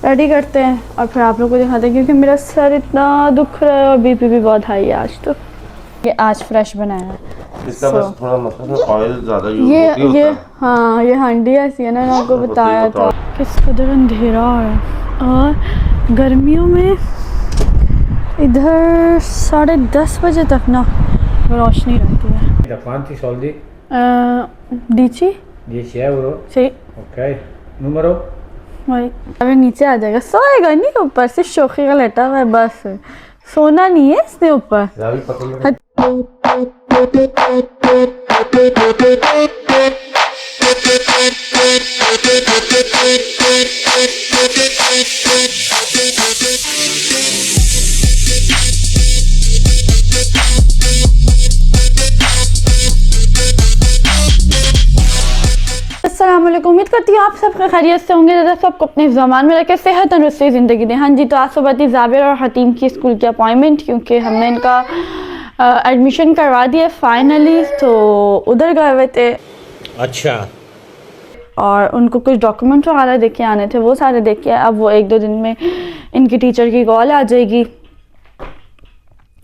Ready करते हैं और फिर आप लोग को दिखाते हैं, क्योंकि मेरा सर इतना दुख रहा है और बीपी भी बहुत हाई है आज। तो ये आज फ्रेश बनाया है इसका बस थोड़ा मतलब ऑयल ज़्यादा यूज होती है। हाँ ये हांडी ऐसी है ना, मैंने आपको बताया था। किस कदर अंधेरा हो रहा है और गर्मियों में इधर 10:30 बजे तक ना रोशनी रहती है। Da quanti soldi? 10 euro? Sì. Ok. Numero? वही अभी नीचे आ जाएगा, सोएगा नहीं, ऊपर से शोखी का लेटा हुआ है, बस सोना नहीं है इसने ऊपर। अस्सलामुअलैकुम, उम्मीद करती हूँ आप सब खैरियत से होंगे। ज़्यादा सबको अपने ज़मान में रखे सेहत तंदुरुस्ती ज़िंदगी दें। हाँ जी, तो आज सुबह थी जाबिर और हतीम की स्कूल की अपॉइंटमेंट, क्योंकि हमने इनका एडमिशन करवा दिया फाइनली। तो उधर गए हुए थे। अच्छा। और उनको कुछ डॉक्यूमेंट वगैरह देख के आने थे, वो सारे देख के अब वो 1-2 दिन में इनकी टीचर की कॉल आ जाएगी।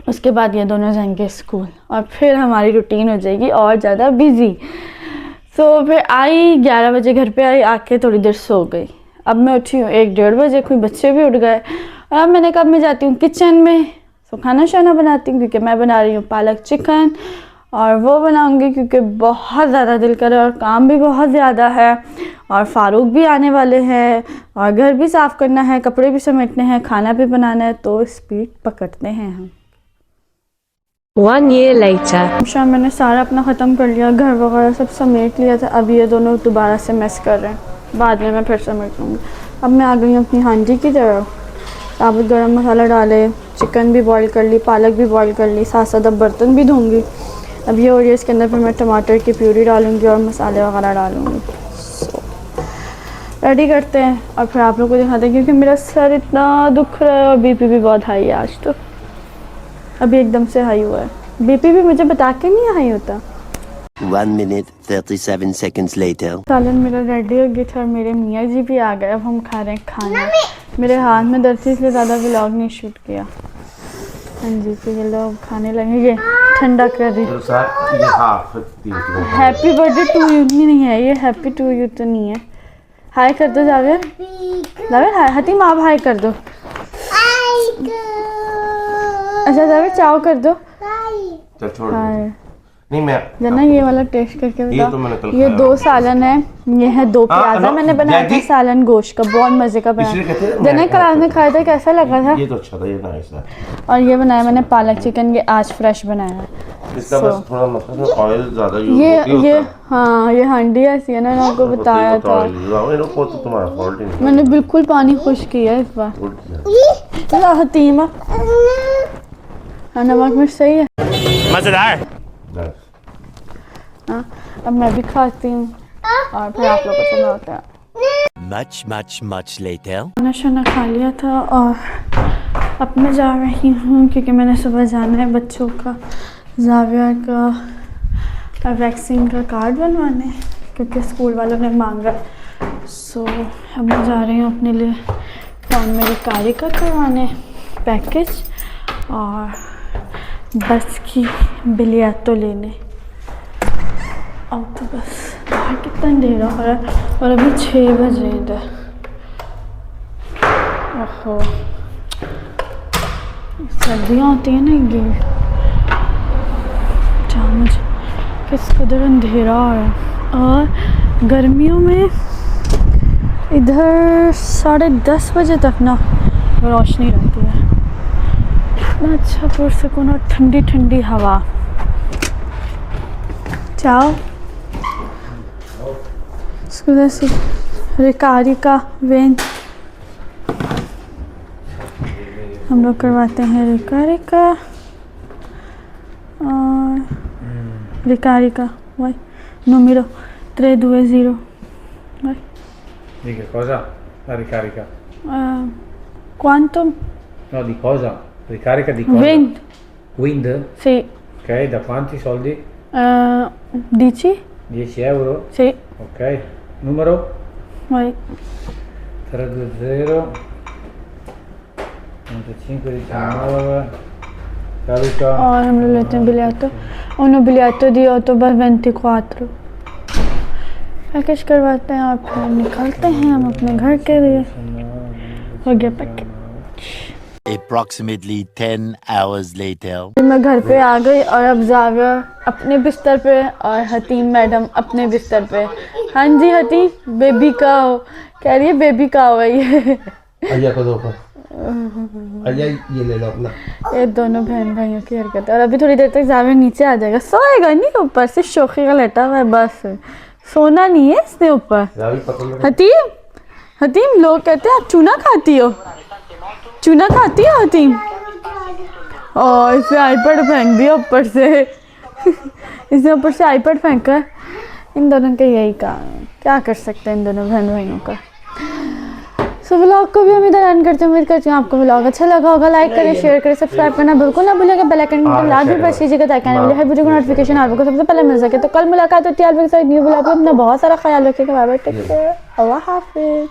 उसके बाद ये दोनों जाएंगे स्कूल और फिर हमारी रूटीन हो जाएगी और ज़्यादा बिजी। तो फिर आई 11 बजे घर पे आई, आके थोड़ी देर सो गई। अब मैं उठी हूँ 1-1:30 बजे, कोई बच्चे भी उठ गए और अब मैंने कहा मैं जाती हूँ किचन में, तो खाना शाना बनाती हूँ, क्योंकि मैं बना रही हूँ पालक चिकन और वो बनाऊँगी क्योंकि बहुत ज़्यादा दिल करे और काम भी बहुत ज़्यादा है और फ़ारूक भी आने वाले हैं और घर भी साफ़ करना है, कपड़े भी समेटने हैं, खाना भी बनाना है। तो स्पीड पकड़ते हैं हम। 1 year later. शाम मैंने सारा अपना ख़त्म कर लिया, घर वगैरह सब समेट लिया था। अब ये दोनों दोबारा से मैस कर रहे हैं, बाद में मैं फिर समेट लूँगी। अब मैं आ गई हूँ अपनी हांडी की तरफ। साबुत गरम मसाला डाले, चिकन भी बॉईल कर ली, पालक भी बॉईल कर ली, साथ साथ अब बर्तन भी धोंगी। अब ये हो रही है, इसके अंदर फिर मैं टमाटर की प्यूरी डालूँगी और मसाले वगैरह डालूँगी। रेडी करते हैं और फिर आप लोग को दिखाते हैं, क्योंकि मेरा सर इतना दुख रहा है और बीपी भी बहुत हाई है आज। तो अभी एकदम से हाई हुआ है, बीपी भी मुझे बता के नहीं हाई होता। 1 minute 37 seconds later. सालन मेरा रेडी हो गया था और मेरे मियाँ जी भी आ गए। अब हम खा रहे हैं खाना। मेरे हाथ में दर्द थी इसलिए ज़्यादा व्लॉग नहीं शूट किया। हाँ जी, तो ये लोग खाने लगेंगे, ठंडा कर रही। हैप्पी बर्थडे टू यू नहीं है ये, हैप्पी टू यू तो नहीं है। हाय कर दो जावेद, जावेद हाय। हतीम आप हाय कर दो। अच्छा जावेद चाव कर दो। चल छोड़ हाय। नहीं मैं जना ये वाला टेस्ट करके बता। ये तो मैंने कल ये 2 सालन है, ये है 2 प्याजा। मैंने बनाया था जैदी। सालन गोश्त का, बहुत मजे का बनाया। जना कल आपने खाया था, कैसा लगा था? ये तो अच्छा था, ये नाइस है। और ये बनाया मैंने पालक चिकन, ये आज फ्रेश बनाया है। इसका बस थोड़ा मतलब ऑयल ज़्यादा यूज होती है। ये हाँ ये हांडी ऐसी है ना, मैंने आपको बताया था। इनको तो तुम्हारा फॉल्ट ही नहीं। मैंने बिल्कुल पानी खुश किया इस बार। हतीमा नमक मिर्च सही है, मजेदार। हाँ अब मैं भी खाती हूँ और फिर आप लोगों से मिलते हैं। Much later. खाना शाना खा लिया था और अब मैं जा रही हूँ, क्योंकि मैंने सुबह जाना है बच्चों का जाविया का वैक्सीन का कार्ड बनवाने, क्योंकि स्कूल वालों ने मांगा। सो अब मैं जा रही हूँ अपने लिए टाउन में रिकारी का करवाने पैकेज और बस की बिलियत तो लेने। अब तो बस बाहर कितना अंधेरा हो रहा है और अभी 6 बजे इधर। ओहो सर्दियाँ होती हैं ना, ये मुझे किस कदर अंधेरा हो रहा है। और गर्मियों में इधर 10:30 बजे तक ना रोशनी रहती है। इतना अच्छा पुरसुकून और ठंडी ठंडी हवा। चाओ से रिकारी का वेन हम लोग करवाते हैं, रिकारी का vai numero 320 vai. Di che cosa? La ricarica? Quanto? No, di cosa? Ricarica di cosa? Wind. Wind? Sì. Ok, da quanti soldi? 10? 10 euro? Sì. Ok. Numero? Vai. 320 95 19 caduca. और हम लोग लेते हैं बिलियातो, उन्होंने बिलियातो दिया तो बस 24 पैकेज करवाते हैं और फिर निकलते हैं हम अपने घर के लिए। हो गया पैकेज। Approximately 10 hours later. मैं घर पे आ गई और अब जाविया अपने बिस्तर पे और हतीम मैडम अपने बिस्तर पे। हाँ जी हतीम, बेबी का हो, कह रही है बेबी का हो ये। अय्या को दो पर अय्या ये ले लो अपना। ये दोनों बहन भाइयों की हरकत है। और अभी थोड़ी देर तक जाविया नीचे आ जाएगा, सोएगा नहीं, ऊपर से शोखी का लेटा हुआ है, बस सोना नहीं है इसने ऊपर। रावी पकड़ लो। हतीम, हतीम लोग कहते हैं आप चूना खाती हो, चूना खाती हो हतीम? और इसने आईपैड फेंक दिया ऊपर से। इसने ऊपर से आईपैड फेंका। इन दोनों का यही काम है, क्या कर सकते हैं इन दोनों बहन भाइयों का। सो व्लॉग को भी हम इधर एंड करते हैं। उम्मीद करती हूँ आपको व्लॉग अच्छा लगा होगा। लाइक करें, शेयर करें, सब्सक्राइब करना बिल्कुल ना भूलिएगा। बेल आइकन को लाल भी प्रेस कीजिएगा ताकि आने वाले हर वीडियो को नोटिफिकेशन आपको सबसे पहले मिल सके। तो कल मुलाकात होती है आपके साथ न्यू व्लॉग में। अपना बहुत सारा ख्याल रखिएगा। बाय बाय, टेक केयर, अल्लाह हाफिज़।